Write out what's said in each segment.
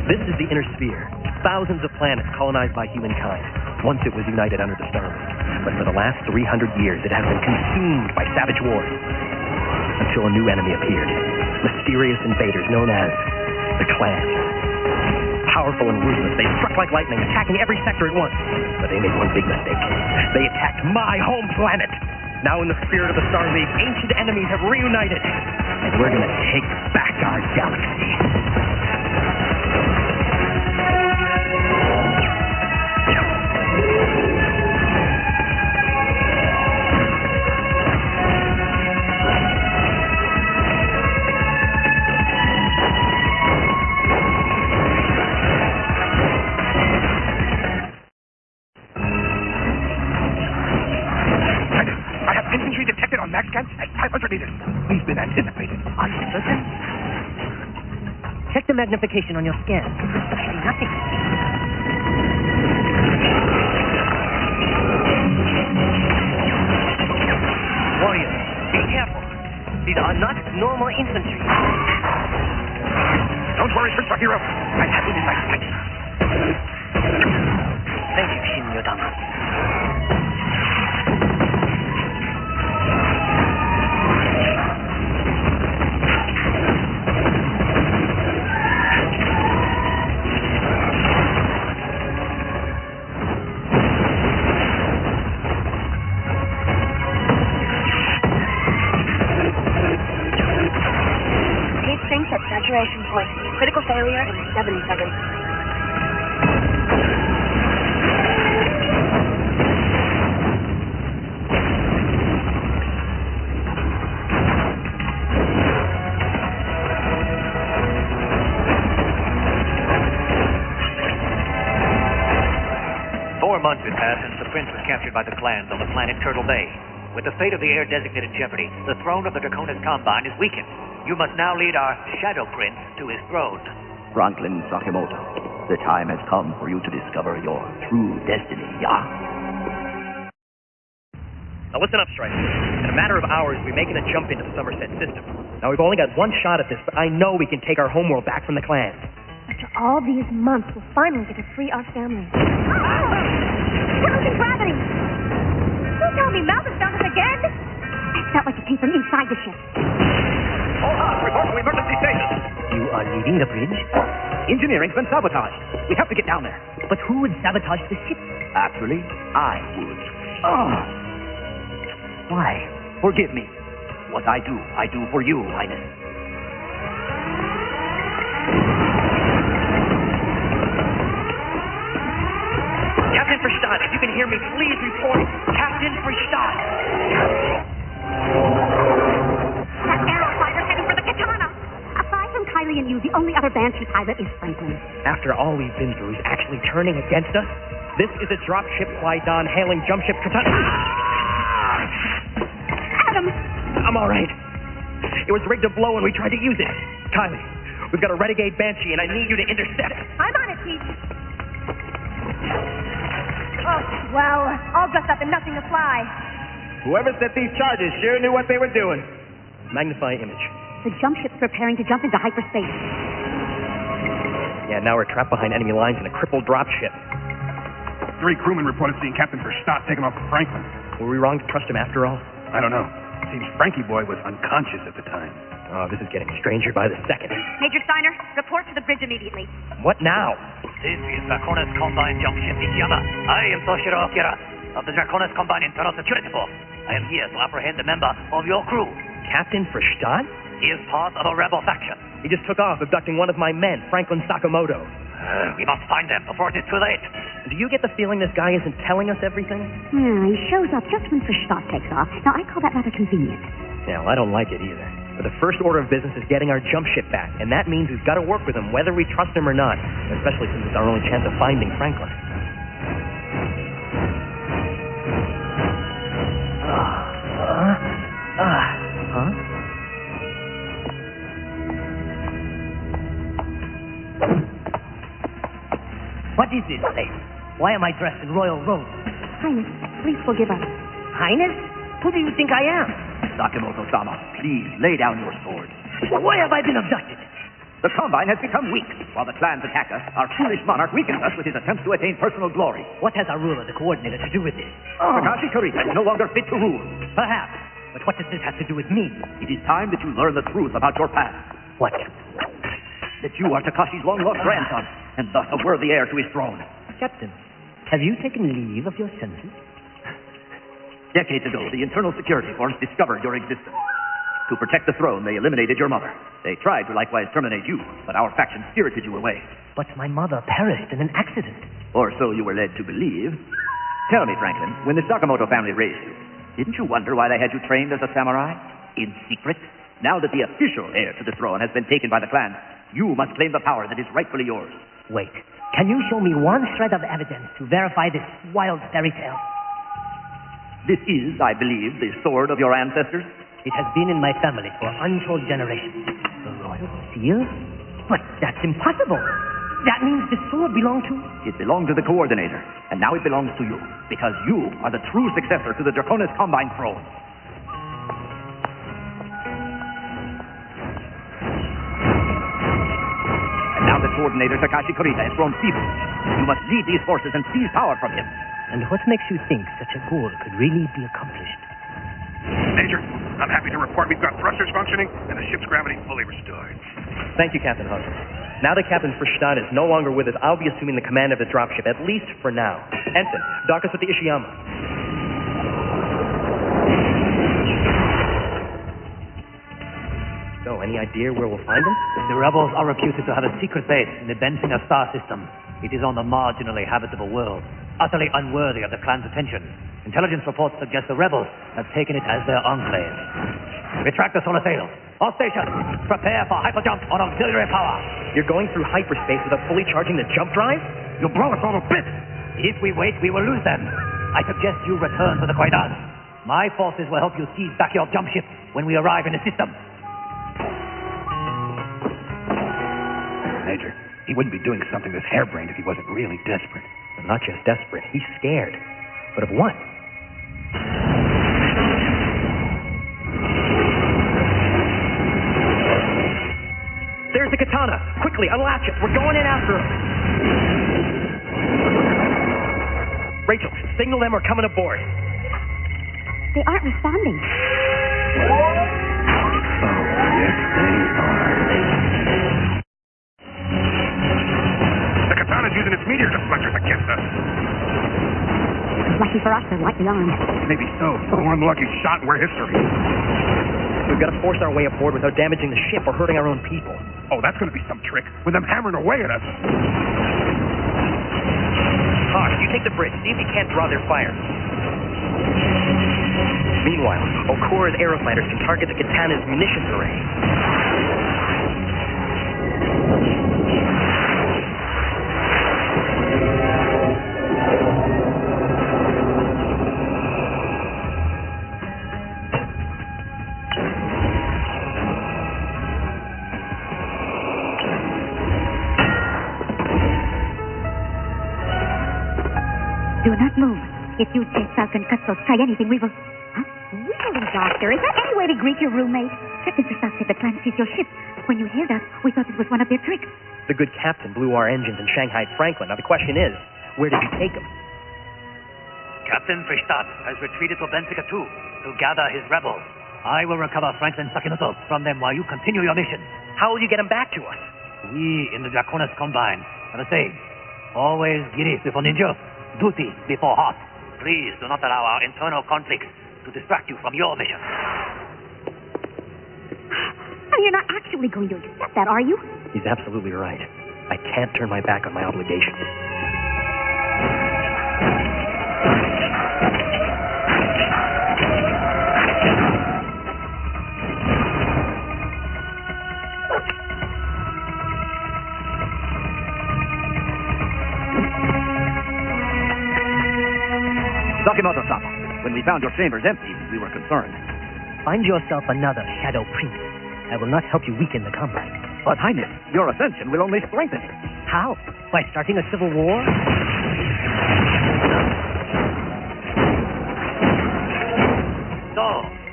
This is the inner sphere. Thousands of planets colonized by humankind. Once it was united under the Star League. But for the last 300 years, it has been consumed by savage wars. Until a new enemy appeared. Mysterious invaders known as the Clan. Powerful and ruthless, they struck like lightning, attacking every sector at once. But they made one big mistake. They attacked my home planet. Now in the spirit of the Star League, ancient enemies have reunited. And we're gonna take back our galaxy. At 500 meters. We've been anticipated. Are you certain? Check the magnification on your scan. I see nothing. Warriors, be careful. These are not normal infantry. Don't worry, superhero. I have it in my sight. Thank you, Shin Yodama. Saturation point. Critical failure in 7 seconds. Four months had passed since the prince was captured by the clans on the planet Turtle Bay. With the fate of the heir designate in jeopardy, the throne of the Draconis Combine is weakened. You must now lead our Shadow Prince to his throne. Franklin Sakamoto, the time has come for you to discover your true destiny, yeah? Now listen up, Striker. In a matter of hours, we're making a jump into the Somerset system. Now we've only got one shot at this, but I know we can take our homeworld back from the clans. After all these months, we'll finally get to free our family. Frozen gravity! You tell me Malcolm found us again? It felt like it came from inside the ship. All hands, report to emergency station. You are leaving the bridge? Engineering's been sabotaged. We have to get down there. But who would sabotage the ship? Actually, I would. Oh! Why? Forgive me. What I do for you, Highness. Captain Verstadt, if you can hear me, please report. Captain Verstadt. That arrow fighter heading for the Katana. Aside from Kylie and you, the only other Banshee pilot is Franklin. After all we've been through, he's actually turning against us? This is a dropship Kwai-Dan hailing jumpship Katana. Adam! I'm all right. It was rigged to blow when we tried to use it. Kylie, we've got a renegade Banshee, and I need you to intercept it. I'm on it, Pete. Oh, well, all dressed up and nothing to fly. Whoever set these charges sure knew what they were doing. Magnify image. The jump ship's preparing to jump into hyperspace. Yeah, now we're trapped behind enemy lines in a crippled dropship. 3 crewmen reported seeing Captain Verstadt taken off with Franklin. Were we wrong to trust him after all? I don't know. Seems Frankie Boy was unconscious at the time. Oh, this is getting stranger by the second. Major Steiner, report to the bridge immediately. What now? This is Draconis Combine jumpship Ichiyama. I am Toshiro Akira of the Draconis Combine Internal Security Force. I am here to apprehend a member of your crew. Captain Verstadt? He is part of a rebel faction. He just took off, abducting one of my men, Franklin Sakamoto. We must find them before it is too late. Do you get the feeling this guy isn't telling us everything? He shows up just when Verstadt takes off. Now, I call that rather convenient. Yeah, well, I don't like it either. But the first order of business is getting our jump ship back, and that means we've got to work with him whether we trust him or not, especially since it's our only chance of finding Franklin. Huh? What is this place? Why am I dressed in royal robes? Highness, please forgive us. Highness? Who do you think I am? Sakamoto-sama, please lay down your sword. Why have I been abducted? The Combine has become weak. While the clans attack us, our foolish monarch weakens us with his attempts to attain personal glory. What has our ruler, the coordinator, to do with this? Kakashi Kurita is no longer fit to rule. Perhaps. But what does this have to do with me? It is time that you learn the truth about your past. What? That you are Takashi's long-lost grandson, and thus a worthy heir to his throne. Captain, have you taken leave of your senses? Decades ago, the Internal Security Force discovered your existence. To protect the throne, they eliminated your mother. They tried to likewise terminate you, but our faction spirited you away. But my mother perished in an accident. Or so you were led to believe. Tell me, Franklin, when the Sakamoto family raised you, didn't you wonder why they had you trained as a samurai? In secret? Now that the official heir to the throne has been taken by the clan, you must claim the power that is rightfully yours. Wait, can you show me one shred of evidence to verify this wild fairy tale? This is, I believe, the sword of your ancestors? It has been in my family for untold generations. The royal seal? But that's impossible. That means the sword belonged to... It belonged to the coordinator, and now it belongs to you, because you are the true successor to the Draconis Combine throne. And now that coordinator Takashi Kurita has grown feeble, you must lead these forces and seize power from him. And what makes you think such a goal could really be accomplished? Major, I'm happy to report we've got thrusters functioning and the ship's gravity fully restored. Thank you, Captain Hunt. Now that Captain Frischstadt is no longer with us, I'll be assuming the command of the dropship, at least for now. Ensign, dock us with the Ishiyama. So, any idea where we'll find him? The rebels are reputed to have a secret base in the Bensinger star system. It is on the marginally habitable world, utterly unworthy of the clan's attention. Intelligence reports suggest the rebels have taken it as their enclave. Retract the solar sails. All stations, prepare for hyperjump on auxiliary power. You're going through hyperspace without fully charging the jump drive? You'll blow us all to bits! If we wait, we will lose them. I suggest you return to the Quaidan. My forces will help you seize back your jump ship when we arrive in the system. Major, he wouldn't be doing something this harebrained if he wasn't really desperate. Not just desperate, he's scared. But of what? There's the katana! Quickly, unlatch it! We're going in after him! Rachel, signal them we're coming aboard. They aren't responding. Oh, yes, they are. The katana's using its meteor deflectors against us. Lucky for us, they're lightly armed. Maybe so. One lucky shot and we're history. We've got to force our way aboard without damaging the ship or hurting our own people. Oh, that's going to be some trick. With them hammering away at us. Hawk, you take the bridge. See if you can't draw their fire. Meanwhile, Okura's aerofighters can target the katana's munitions array. Do not move. If you take Falcon Cutthroat, try anything, we will... Huh? Really, Doctor? Is that any way to greet your roommate? Captain Versailles said the clan seized your ship. When you hailed us, we thought it was one of their tricks. The good captain blew our engines and shanghaied Franklin. Now the question is, where did he take him? Captain Frischstadt has retreated to Bensinger 2 to gather his rebels. I will recover Franklin Sakimoto from them while you continue your mission. How will you get him back to us? We in the Draconis Combine have a saying. Always giri before ninja, duty before heart. Please do not allow our internal conflicts to distract you from your mission. You're not actually going to accept that, are you? He's absolutely right. I can't turn my back on my obligations. Sakimoto-sama, when we found your chambers empty, we were concerned. Find yourself another Shadow Prince. I will not help you weaken the Combine. But, Highness, your ascension will only strengthen it. How? By starting a civil war? So,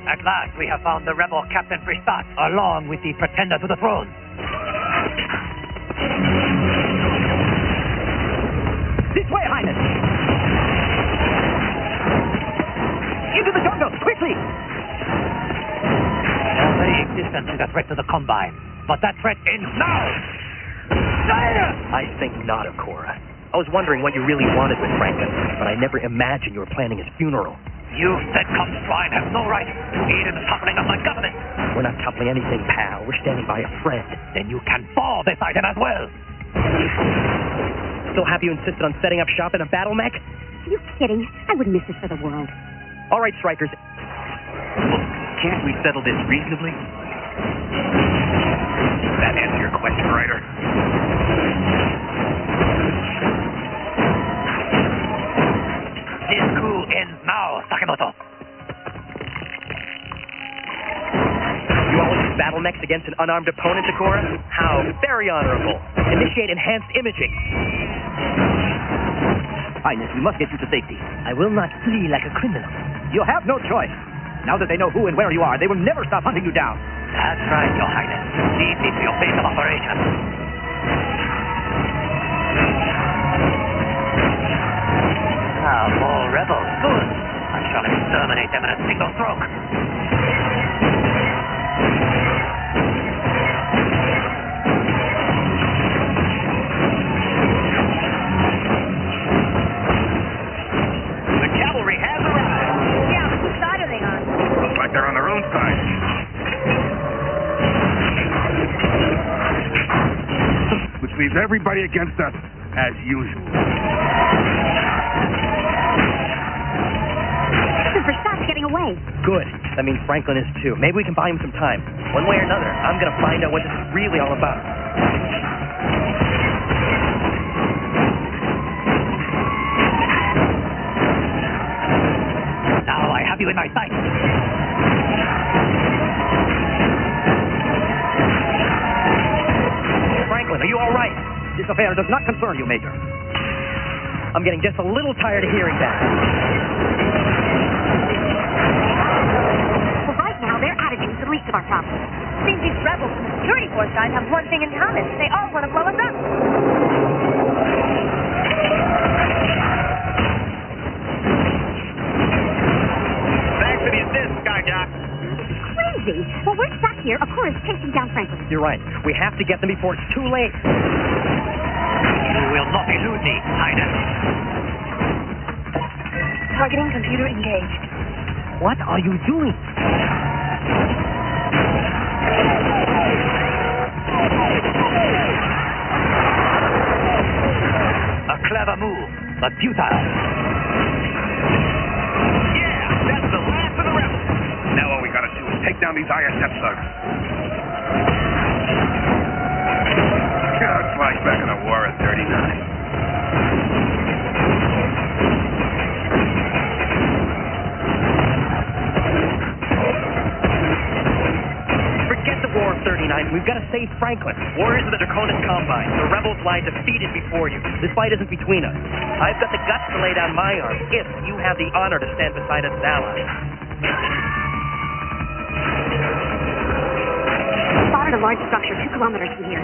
at last we have found the rebel Captain Frischstadt, along with the pretender to the throne. threat to the Combine. But that threat ends now! I think not, Okora. I was wondering what you really wanted with Franklin, but I never imagined you were planning his funeral. You Fedcom swine have no right to aid in the toppling of my government. We're not toppling anything, pal. We're standing by a friend. Then you can fall beside him as well. Still happy you insisted on setting up shop in a battle mech? Are you kidding? I wouldn't miss this for the world. All right, Strikers. Can't we settle this reasonably? That answer your question, Ryder? This coup ends now, Sakamoto. You always use battle mechs against an unarmed opponent, Okora? How very honorable. Initiate enhanced imaging. Highness, we must get you to safety. I will not flee like a criminal. You have no choice. Now that they know who and where you are, they will never stop hunting you down. That's right, Your Highness. Lead me to your base of operation. More rebels. Good. I shall exterminate them in a single stroke. The cavalry has arrived. Yeah, but whose side are they on? Looks like they're on their own side. Which leaves everybody against us, as usual. Verstappen's getting away. Good. That means Franklin is too. Maybe we can buy him some time. One way or another, I'm going to find out what this is really all about. Now I have you in my sight. Franklin, are you all right? This affair does not concern you, Major. I'm getting just a little tired of hearing that. Well, right now, their attitude is the least of our problems. Seems these rebels and the security force guys have one thing in common. They all want to blow us up. Thanks for the assist, Skyjack. Crazy. Well, we're stuck here. Okora's chasing down Franklin. You're right. We have to get them before it's too late. You will not elude me, Highness. Targeting computer engaged. What are you doing? A clever move, but futile. Yeah, that's the last of the rebels. Now all we gotta do is take down these ISF thugs. It's like back in the war of 39. Forget the War of 39. We've got to save Franklin. Warriors of the Draconis Combine. The rebels lie defeated before you. This fight isn't between us. I've got the guts to lay down my arms if you have the honor to stand beside us as allies. Spotted a large structure 2 kilometers from here.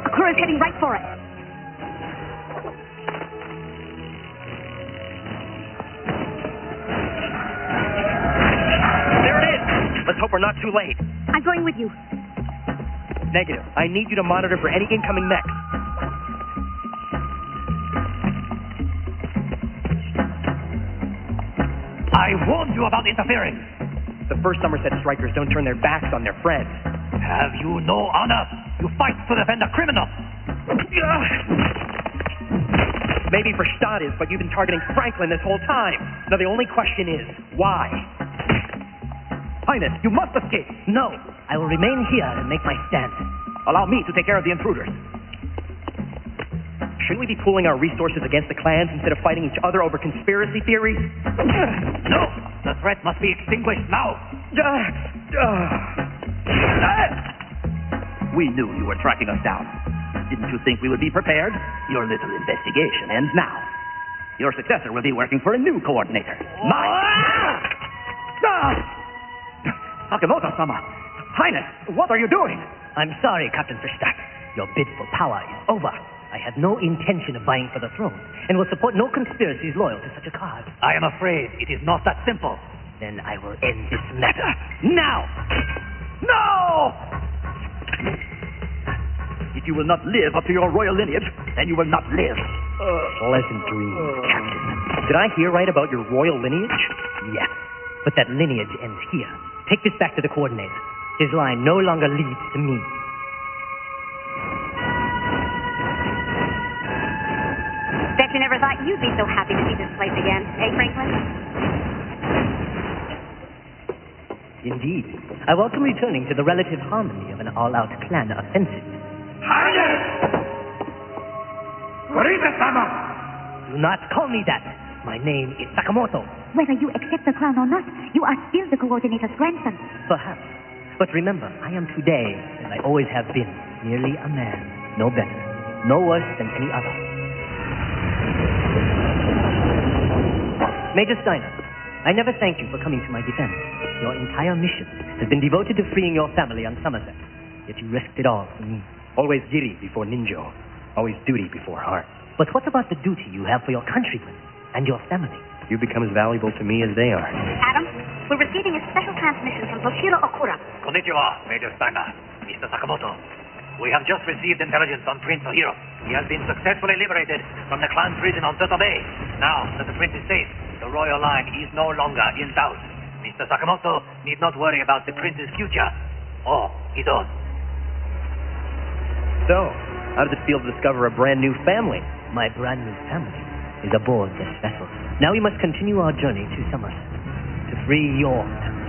Okora's heading right for it. There it is! Let's hope we're not too late. I'm going with you. Negative. I need you to monitor for any incoming mechs. I warned you about interfering. The first Somerset strikers don't turn their backs on their friends. Have you no honor? You fight to defend a criminal. Maybe for starters, but you've been targeting Franklin this whole time. Now the only question is, why? Highness, you must escape. No, I will remain here and make my stand. Allow me to take care of the intruders. Shouldn't we be pooling our resources against the clans instead of fighting each other over conspiracy theories? No, the threat must be extinguished now. We knew you were tracking us down. Didn't you think we would be prepared? Your little investigation ends now. Your successor will be working for a new coordinator. Mine. Sakamoto-sama! Highness, what are you doing? I'm sorry, Captain Verstappen. Your bid for power is over. I have no intention of vying for the throne, and will support no conspiracies loyal to such a cause. I am afraid it is not that simple. Then I will end this matter. Now! No! If you will not live up to your royal lineage, then you will not live. Pleasant dreams, Captain. Did I hear right about your royal lineage? Yes, but that lineage ends here. Take this back to the coordinator. His line no longer leads to me. Bet you never thought you'd be so happy to see this place again, eh, Franklin? Indeed. I welcome returning to the relative harmony of an all-out clan offensive. Heir! Kurita-sama! Do not call me that. My name is Sakamoto. Whether you accept the crown or not, you are still the coordinator's grandson. Perhaps. But remember, I am today, as I always have been, merely a man. No better. No worse than any other. Major Steiner, I never thanked you for coming to my defense. Your entire mission has been devoted to freeing your family on Somerset. Yet you risked it all for me. Always giri before ninjo. Always duty before heart. But what about the duty you have for your countrymen and your family? You become as valuable to me as they are. Adam, we're receiving a special transmission from Toshiro Okura. Konnichiwa, Major Steiner. Mr. Sakamoto. We have just received intelligence on Prince Heir. He has been successfully liberated from the clan prison on Soto Bay. Now that the prince is safe, the royal line is no longer in doubt. Mr. Sakamoto need not worry about the prince's future or his own. So, how does it feel to discover a brand new family? My brand new family is aboard this vessel. Now we must continue our journey to Somerset to free your family.